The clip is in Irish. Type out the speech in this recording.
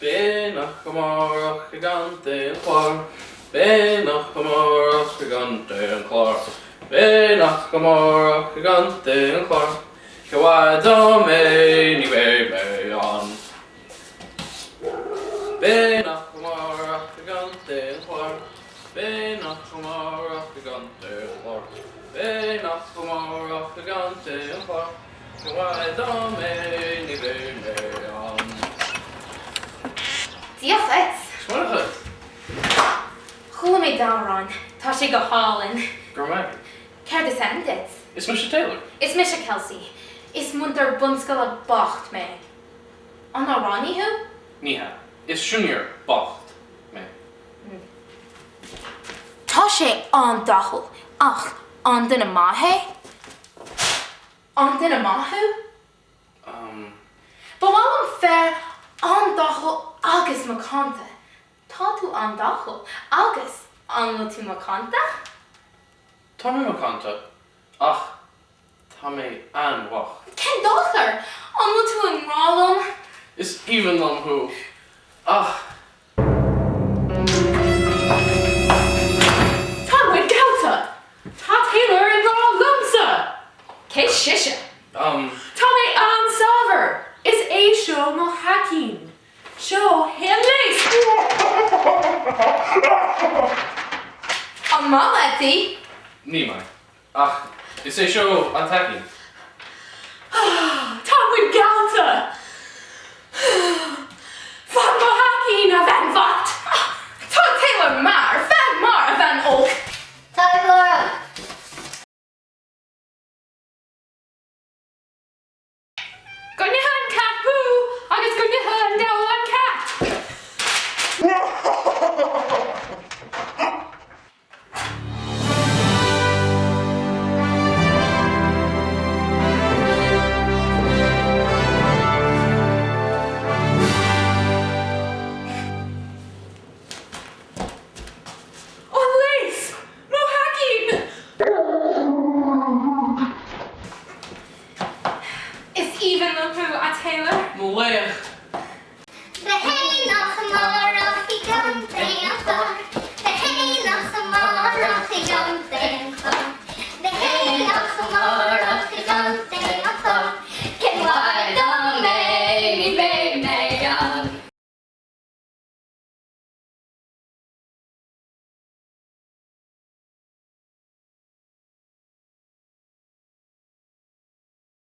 Benach gomorach gigante and chlor. Benach gomorach gigante and chlor. Benach gomorach gigante and chlor. Gwadomeni bebeon. Benach gomorach gigante and chlor. Benach gomorach gigante and chlor. Benach gomorach gigante and chlor. Gwadomeni bebeon. Diolch et. Smorach. Chwla mi dawron. Ta si go hálinn. Gormag. Cer dy sendit. It's Mr. Taylor. Is Misha Kelsey. Is munter bunskal a bocht me. On a Ronnie who? Niha. It's Junior Bocht. Me. Ta sé an dachel. Ach, an dyn y mahe? An dyn y mahu? But while I'm fair, an dachel agus macanta. Ta tu an dachel agus an tu macanta? Tommy McConta. Ach, Tommy and Wach. Ken dacher, an tu an ralum. It's even them who. Ach, Ta wid gauta. Ta Taylor and ralumsa. Ke shisha. Tommy an Saver is a show Mohakin. Show Henley. An maleti. Nimai. Ach, it's a show attacking. Tom with Galta. Van Mohakin of Van Vot. Ta Taylor mar, van mar van oak. Ta Laura. Gun your hand cat boo. I just gun your hand down one cat. Unlace! Mohakin! Is even the who a Taylor? Malaya.